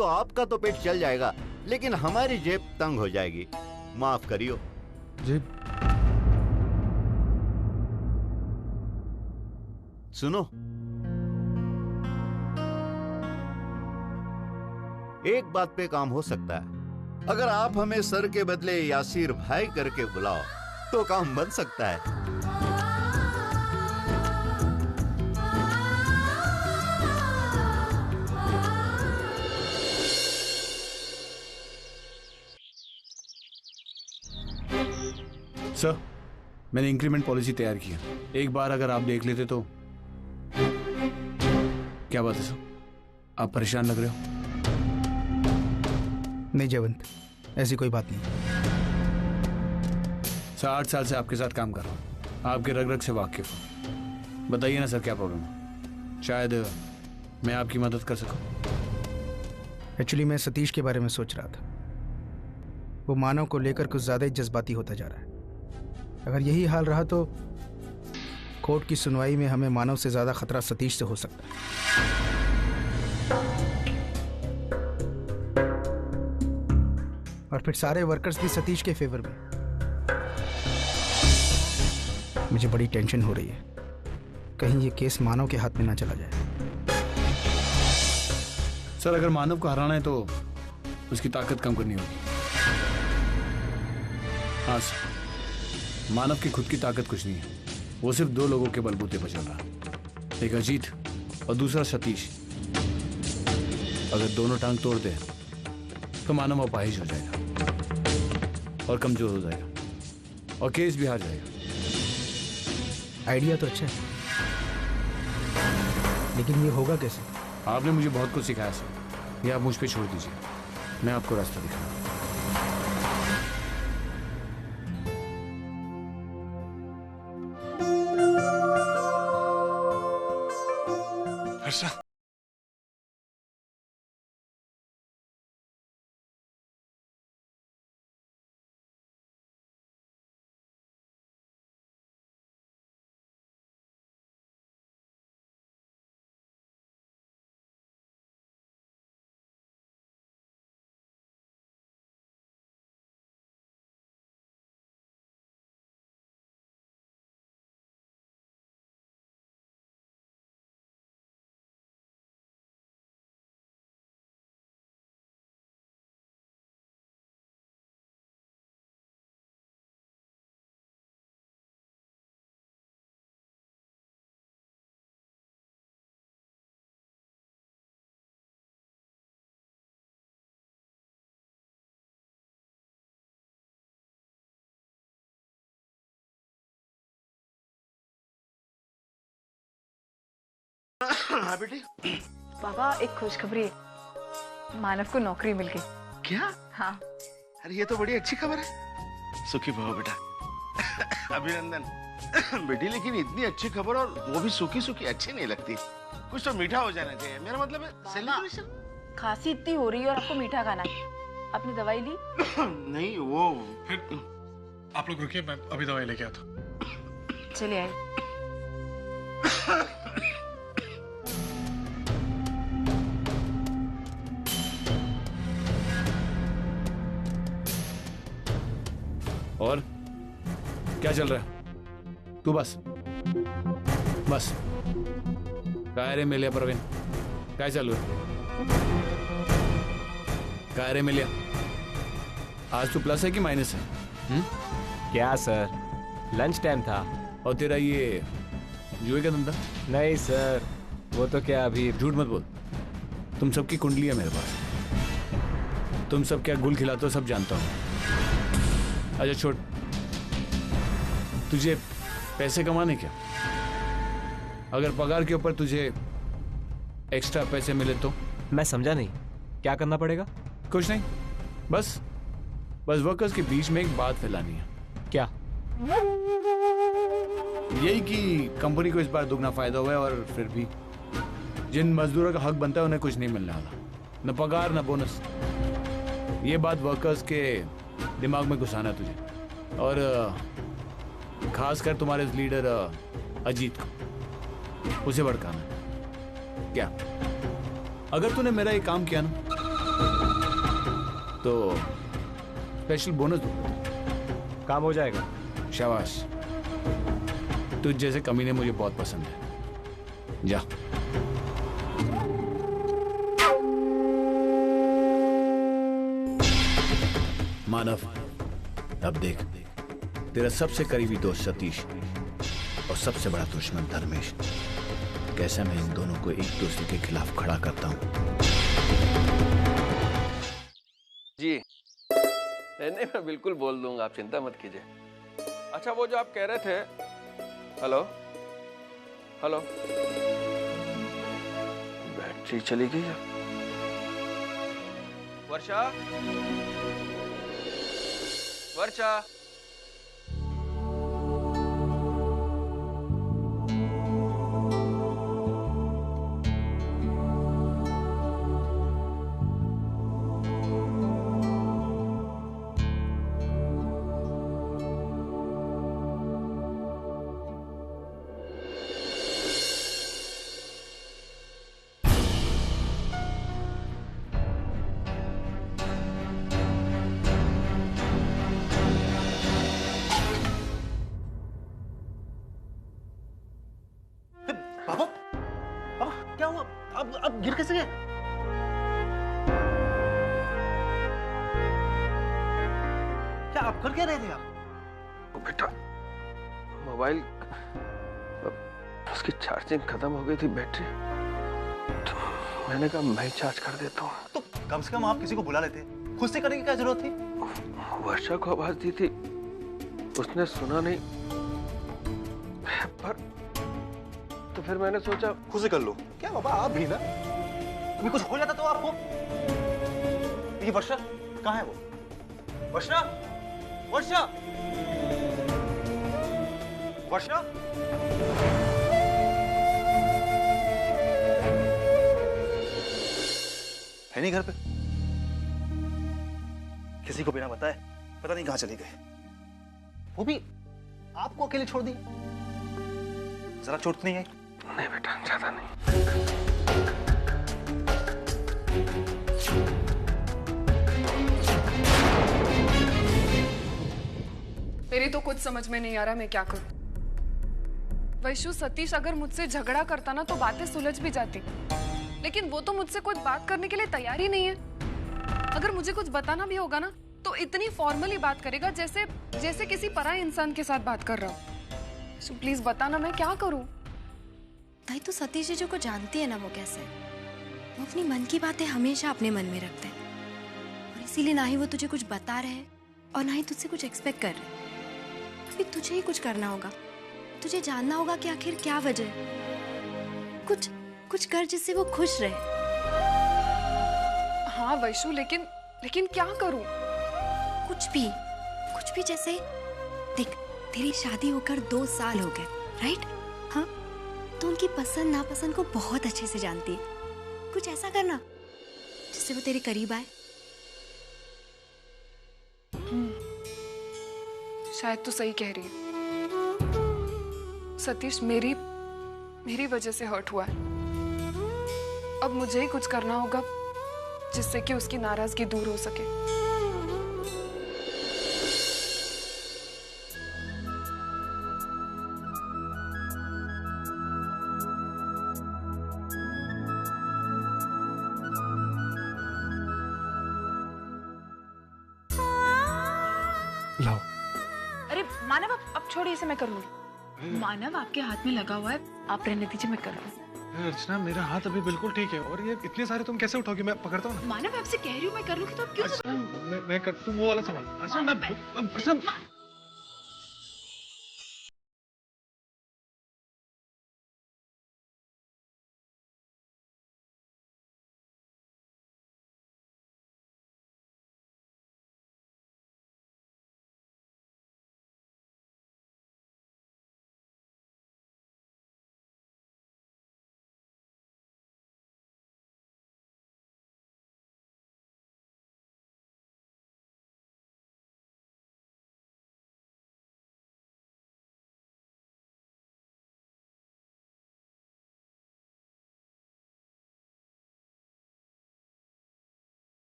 तो आपका तो पेट चल जाएगा, लेकिन हमारी जेब तंग हो जाएगी। माफ करियो। जी सुनो, एक बात पे काम हो सकता है। अगर आप हमें सर के बदले यासीर भाई करके बुलाओ तो काम बन सकता है। सर, मैंने इंक्रीमेंट पॉलिसी तैयार की है। एक बार अगर आप देख लेते तो। क्या बात है सर, आप परेशान लग रहे हो? नहीं जयवंत, ऐसी कोई बात नहीं। सर, 8 साल से आपके साथ काम कर रहा हूँ, आपके रग रग से वाकिफ हूँ। बताइए ना सर, क्या प्रॉब्लम है? शायद मैं आपकी मदद कर सकूँ। एक्चुअली मैं सतीश के बारे में सोच रहा था। वो मानव को लेकर कुछ ज़्यादा ही जज्बाती होता जा रहा है। अगर यही हाल रहा तो कोर्ट की सुनवाई में हमें मानव से ज़्यादा खतरा सतीश से हो सकता है। और फिर सारे वर्कर्स भी सतीश के फेवर में। मुझे बड़ी टेंशन हो रही है, कहीं ये केस मानव के हाथ में ना चला जाए। सर, अगर मानव को हराना है तो उसकी ताकत कम करनी होगी। हाँ सर, मानव की खुद की ताकत कुछ नहीं है। वो सिर्फ 2 लोगों के बलबूते पर चल रहा, एक अजीत और दूसरा सतीश। अगर दोनों टांग तोड़ दे तो मानव अपाहिज हो जाएगा और कमजोर हो जाएगा और केस भी हार जाएगा। आइडिया तो अच्छा है, लेकिन ये होगा कैसे? आपने मुझे बहुत कुछ सिखाया सर, ये आप मुझ पे छोड़ दीजिए, मैं आपको रास्ता दिखाऊंगा। हर्षा, हाँ बेटी। पापा, एक खुशखबरी है, मानव को नौकरी मिल गई। क्या? हाँ। अरे ये तो बड़ी अच्छी खबर है। सुखी भव बेटा। अभिनंदन बेटी। लेकिन इतनी अच्छी खबर और वो भी सूखी सूखी अच्छी नहीं लगती। कुछ तो मीठा हो जाना चाहिए। मेरा मतलब है सेलिब्रेशन। खांसी इतनी हो रही है और आपको मीठा खाना है। आपने दवाई ली? नहीं, वो फिर आप लोग रुकिए, मैं अभी दवाई लेके आता हूँ। चलिए आए। और क्या चल रहा है? तू बस बस। काय रे मिलिया प्रवीण, काय चालू है? काय रे मिलिया, आज तू प्लस है कि माइनस है? क्या सर, लंच टाइम था। और तेरा ये जुए का धंधा? नहीं सर, वो तो क्या अभी। झूठ मत बोल, तुम सबकी कुंडली है मेरे पास। तुम सब क्या गुल खिलाते हो सब जानता हूँ। अच्छा छोड़, तुझे पैसे कमाने क्या? अगर पगार के ऊपर तुझे एक्स्ट्रा पैसे मिले तो? मैं समझा नहीं, क्या करना पड़ेगा? कुछ नहीं, बस वर्कर्स के बीच में एक बात फैलानी है। क्या? यही कि कंपनी को इस बार दुगना फायदा हुआ है और फिर भी जिन मजदूरों का हक बनता है उन्हें कुछ नहीं मिलने वाला, न पगार न बोनस। ये बात वर्कर्स के दिमाग में घुसाना है तुझे, और खासकर तुम्हारे लीडर अजीत को, उसे भड़काना। क्या अगर तूने मेरा ये काम किया ना तो स्पेशल बोनस दूंगा। काम हो जाएगा। शाबाश, तुझ जैसे कमीने मुझे बहुत पसंद है। जा। मानव, अब देख, तेरा सबसे करीबी दोस्त सतीश और सबसे बड़ा दुश्मन धर्मेश, कैसे मैं इन दोनों को एक दूसरे के खिलाफ खड़ा करता हूं। जी नहीं, मैं बिल्कुल बोल दूंगा, आप चिंता मत कीजिए। अच्छा, वो जो आप कह रहे थे, हेलो हेलो, बैटरी चली गई है। वर्षा, वर्षा, पापा, पापा क्या हुआ? अब गिर कैसे गए? क्या आप कर क्या रहे थे आप? ओ बेटा, मोबाइल उसकी चार्जिंग खत्म हो गई थी, बैटरी, तो मैंने कहा मैं ही चार्ज कर देता हूँ। तो कम से कम आप किसी को बुला लेते, खुद से करने की क्या जरूरत थी? वर्षा को आवाज दी थी, उसने सुना नहीं, पर तो फिर मैंने सोचा खुद से कर लो। क्या बाबा, आप भी ना, अभी कुछ हो जाता तो आपको। ये वर्षा कहाँ है? वो वर्षा, वर्षा, वर्षा, है नहीं घर पे? किसी को बिना बताए पता नहीं कहाँ चली गई, वो भी आपको अकेले छोड़ दी। जरा चोट नहीं आई? नहीं बेटा, ज्यादा नहीं। मेरी तो कुछ समझ में नहीं आ रहा मैं क्या करूं। वैशु, सतीश अगर मुझसे झगड़ा करता ना तो बातें सुलझ भी जाती, लेकिन वो तो मुझसे कुछ बात करने के लिए तैयार ही नहीं है। अगर मुझे कुछ बताना भी होगा ना तो इतनी फॉर्मली बात करेगा जैसे जैसे किसी पराये इंसान के साथ बात कर रहा हूं। वैशु प्लीज बताना, मैं क्या करूं? भाई तो सतीश जीजू को जानती है ना, वो कैसे, वो अपनी मन की बातें हमेशा अपने मन में रखते हैं, और इसीलिए ना ही वो तुझे कुछ बता रहे हैं और ना ही तुझसे कुछ एक्सपेक्ट कर रहे हैं। अभी तुझे ही कुछ करना होगा, तुझे जानना होगा कि आखिर क्या वजह है। कुछ कुछ कर जिससे वो खुश रहे। हाँ वैशु, लेकिन क्या करूं? कुछ भी जैसे, देख, तेरी शादी होकर 2 साल हो गए, राइट? हाँ, तो उनकी पसंद नापसंद को बहुत अच्छे से जानती है। कुछ ऐसा करना जिससे वो तेरे करीब आए। शायद तो सही कह रही है। सतीश मेरी वजह से हर्ट हुआ है। अब मुझे ही कुछ करना होगा जिससे कि उसकी नाराजगी दूर हो सके। लाओ। अरे मानव, अब छोड़िए, इसे मैं कर लूंगी। मानव, आपके हाथ में लगा हुआ है, आप रहने दीजिए, मैं कर लूंगी। अर्चना, मेरा हाथ अभी बिल्कुल ठीक है, और ये इतने सारे तुम कैसे उठाओगी? मैं पकड़ता हूँ ना। मानव, आपसे कह रही हूँ मैं कर लूंगी, तो आप क्यों? मैं कर, तुम वो वाला संभाल। अर्चना, मैं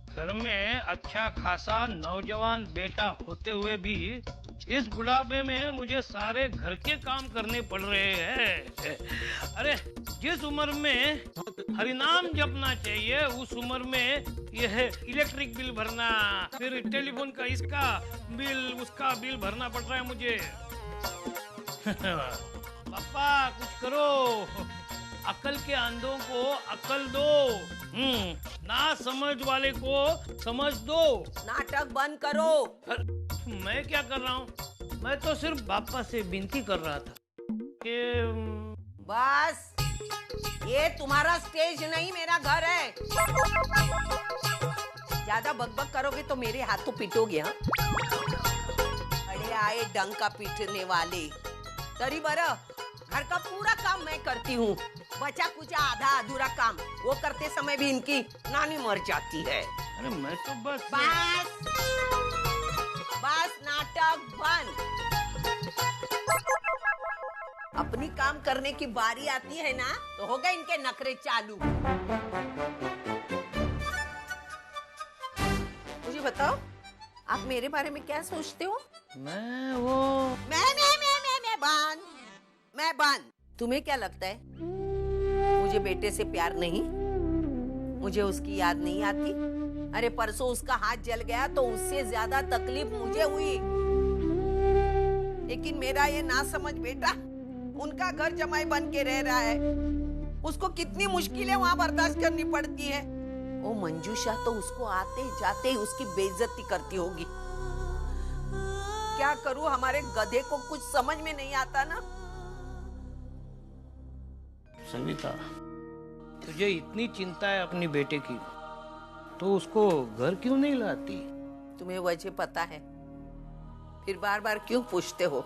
घर में अच्छा खासा नौजवान बेटा होते हुए भी इस बुढ़ापे में मुझे सारे घर के काम करने पड़ रहे हैं। अरे जिस उम्र में हरिनाम जपना चाहिए उस उम्र में यह इलेक्ट्रिक बिल भरना, फिर टेलीफोन का इसका बिल उसका बिल भरना पड़ रहा है मुझे। पापा कुछ करो, अकल के अंधों को अकल दो, ना समझ वाले को समझ दो। नाटक बंद करो। मैं क्या कर रहा हूँ? मैं तो सिर्फ पापा से विनती कर रहा था कि बस, ये तुम्हारा स्टेज नहीं मेरा घर है। ज्यादा बकबक करोगे तो मेरे हाथों पीटोगे। हाँ, बड़े आए डंग का पीटने वाले। तरी बरा, घर का पूरा काम मैं करती हूँ, बचा कुचा आधा अधूरा काम वो करते समय भी इनकी नानी मर जाती है। अरे मैं तो बस नाटक बंद। अपनी काम करने की बारी आती है ना तो हो गए इनके नखरे चालू। मुझे बताओ, आप मेरे बारे में क्या सोचते हो? मैं बंद। तुम्हें क्या लगता है मुझे बेटे से प्यार नहीं? मुझे उसकी याद नहीं आती? अरे परसों उसका हाथ जल गया तो उससे ज्यादा तकलीफ मुझे हुई। लेकिन मेरा ये ना समझ बेटा उनका घर जमाई बन के रह रहा है। उसको कितनी मुश्किलें वहां बर्दाश्त करनी पड़ती है। वो मंजूषा तो उसको आते जाते ही उसकी बेइज्जती करती होगी। क्या करूं, हमारे गधे को कुछ समझ में नहीं आता ना। संगीता, तुझे इतनी चिंता है अपनी बेटे की तो उसको घर क्यों नहीं लाती? तुम्हें वजह पता है, फिर बार बार क्यों पूछते हो?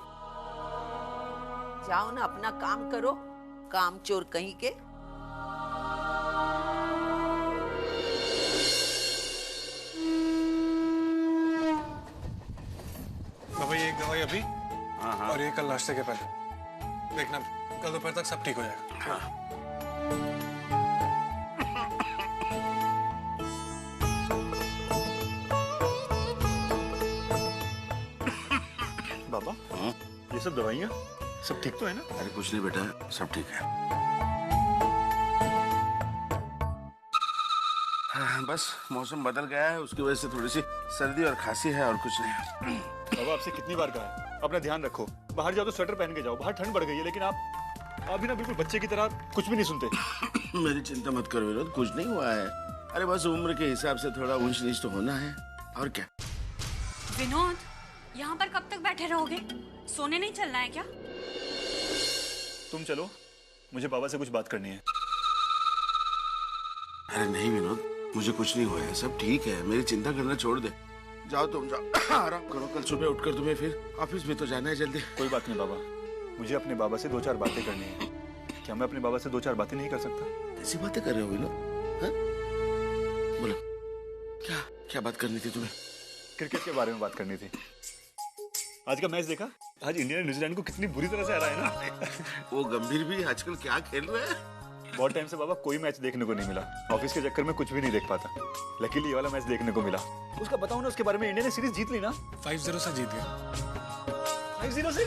जाओ ना, अपना काम करो, काम चोर कहीं के। बाबा ये एक दवाई अभी और ये कल नाश्ते के पहले देखना, कल दोपहर तक सब ठीक हो जाएगा। बाबा ये सब दवाइयाँ सब ठीक तो है ना? अरे कुछ नहीं बेटा, सब ठीक है। हाँ, बस मौसम बदल गया है, उसकी वजह से थोड़ी सी सर्दी और खांसी है और कुछ नहीं। बाबा आपसे कितनी बार कहा है अपना ध्यान रखो, बाहर जाओ तो स्वेटर पहन के जाओ, बाहर ठंड बढ़ गई है। लेकिन आप भी ना बिल्कुल बच्चे की तरह कुछ भी नहीं सुनते। मेरी चिंता मत करो विनोद, कुछ नहीं हुआ है। अरे बस उम्र के हिसाब से थोड़ा ऊंच नीच तो होना है, और क्या। विनोद, यहाँ पर कब तक बैठे रहोगे? सोने नहीं चलना है क्या? तुम चलो, मुझे बाबा से कुछ बात करनी है। अरे नहीं विनोद, मुझे कुछ नहीं हुआ है, सब ठीक है। मेरी चिंता करना छोड़ दे, जाओ तुम जाओ, आराम करो। कल सुबह उठकर तुम्हें फिर ऑफिस भी तो जाना है जल्दी। कोई बात नहीं बाबा, मुझे अपने बाबा से 2-4 बातें करनी है। क्या मैं अपने बाबा से 2-4 बातें नहीं कर सकता? ऐसी बातें कर रहे हो विनोद? बोलो, क्या बात करनी थी तुम्हें? क्रिकेट के बारे में बात करनी थी। आज का मैच देखा? आज इंडिया ने न्यूजीलैंड को कितनी बुरी तरह से हराया ना। वो गंभीर भी आजकल क्या खेल रहे हैं। बहुत टाइम से बाबा कोई मैच देखने को नहीं मिला, ऑफिस के चक्कर में कुछ भी नहीं देख पाता। लकीली ये वाला मैच देखने को मिला। उसका बताओ ना उसके बारे में। इंडिया ने सीरीज जीत ली ना, 5-0 से जीत गया। 5-0 से?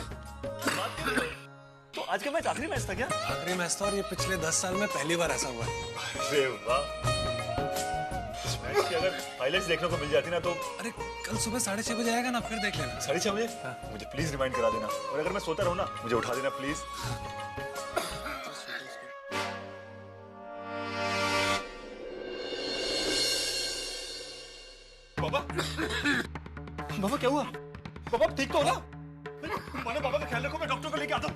तो आज का मैच आखिरी मैच था क्या? आखिरी मैच था और ये पिछले 10 साल में पहली बार ऐसा हुआ है। अरे वाह, इस मैच की अगर हाइलाइट्स देखने को मिल जाती ना तो। अरे कल सुबह 6:30 बजे आएगा ना, फिर देख लेना। 6:30 बजे? मुझे प्लीज रिमाइंड करा देना, और अगर मैं सोता रहूं ना मुझे उठा देना प्लीज। बाबा क्या हुआ? बाबा ठीक तो हो ना? मानो बाबा का ख्याल रखो, मैं डॉक्टर को लेके आता हूँ।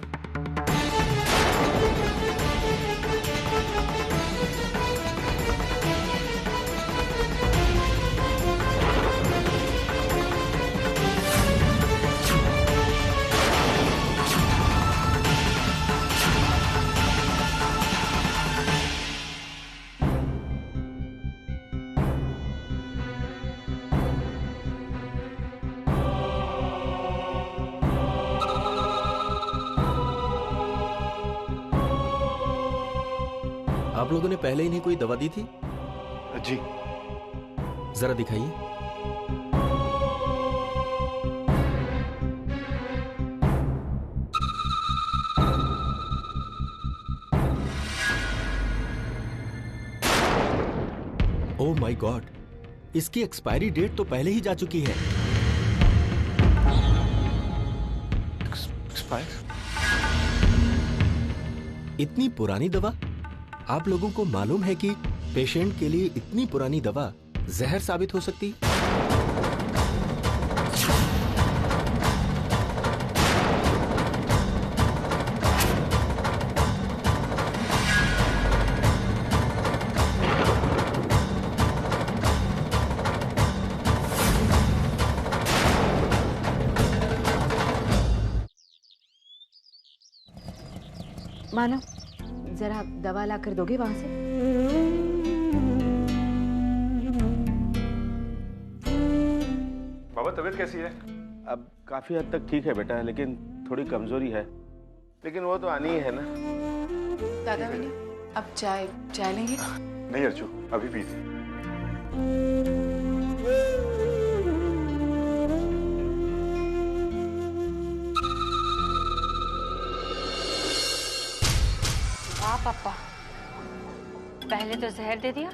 आप लोगों ने पहले ही नहीं कोई दवा दी थी? जी। जरा दिखाइए। ओह माय गॉड, इसकी एक्सपायरी डेट तो पहले ही जा चुकी है। इतनी पुरानी दवा? आप लोगों को मालूम है कि पेशेंट के लिए इतनी पुरानी दवा जहर साबित हो सकती? मानव, जरा दवा ला कर दोगे वहां से? बाबा तबीयत कैसी है? अब काफी हद तक ठीक है बेटा, लेकिन थोड़ी कमजोरी है, लेकिन वो तो आनी ही है ना। दादा अब चाय लेंगे? नहीं अर्जू, अभी पी थी। पापा, पहले तो जहर दे दिया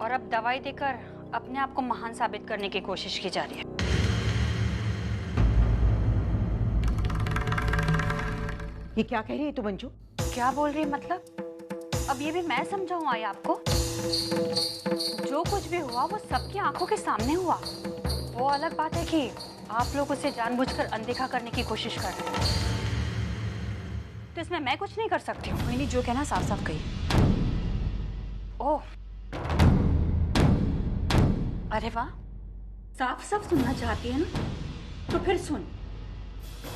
और अब दवाई देकर अपने आप को महान साबित करने की कोशिश की जा रही है। ये क्या कह रही है तू मंजू? क्या बोल रही है मतलब? अब ये भी मैं समझाऊं आई आपको? जो कुछ भी हुआ वो सबकी आंखों के सामने हुआ। वो अलग बात है कि आप लोग उसे जानबूझकर अनदेखा करने की कोशिश कर रहे हैं, तो इसमें मैं कुछ नहीं कर सकती हूँ। नहीं, जो कहना साफ साफ कही। ओह, अरे वाह, साफ साफ सुनना चाहती है ना? तो फिर सुन,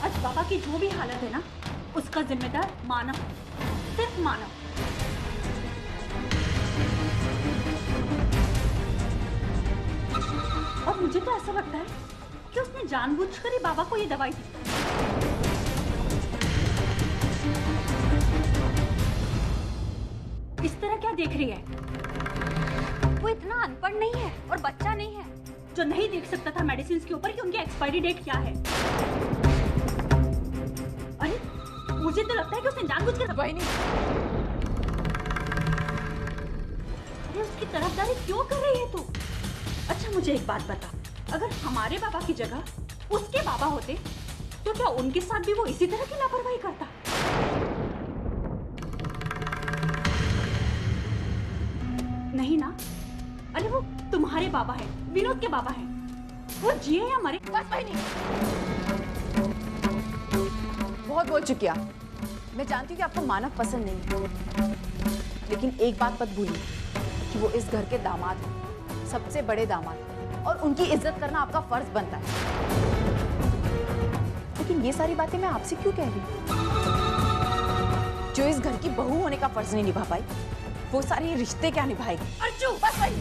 आज बाबा की जो भी हालत है ना, उसका जिम्मेदार मानव, सिर्फ मानव। और मुझे तो ऐसा लगता है कि उसने जानबूझकर ही बाबा को ये दवाई दी। इस तरह क्या देख रही है? वो इतना अनपढ़ नहीं है और बच्चा नहीं है जो नहीं देख सकता था मेडिसिन के ऊपर कि उनकी एक्सपायरी डेट क्या है। अरे मुझे तो लगता है कि उसने जानबूझकर दवाई नहीं। अरे उसकी तरफदारी क्यों कर रही है तू? अच्छा मुझे एक बात बता, अगर हमारे बाबा की जगह उसके बाबा होते तो क्या उनके साथ भी वो इसी तरह की लापरवाही करता? नहीं ना? अरे वो तुम्हारे बाबा है, विनोद के बाबा है, वो जिए या मरे? बस भाई नहीं, बहुत बोल चुकी आप। मैं जानती हूँ कि आपको मानव पसंद नहीं, लेकिन एक बात मत भूलिए कि वो इस घर के दामाद हैं, सबसे बड़े दामाद, और उनकी इज्जत करना आपका फर्ज बनता है। लेकिन ये सारी बातें मैं आपसे क्यों कह रही हूँ? जो इस घर की बहू होने का फर्ज नहीं निभा पाई, वो सारे रिश्ते क्या निभाएगी? अर्जू, बस भाई।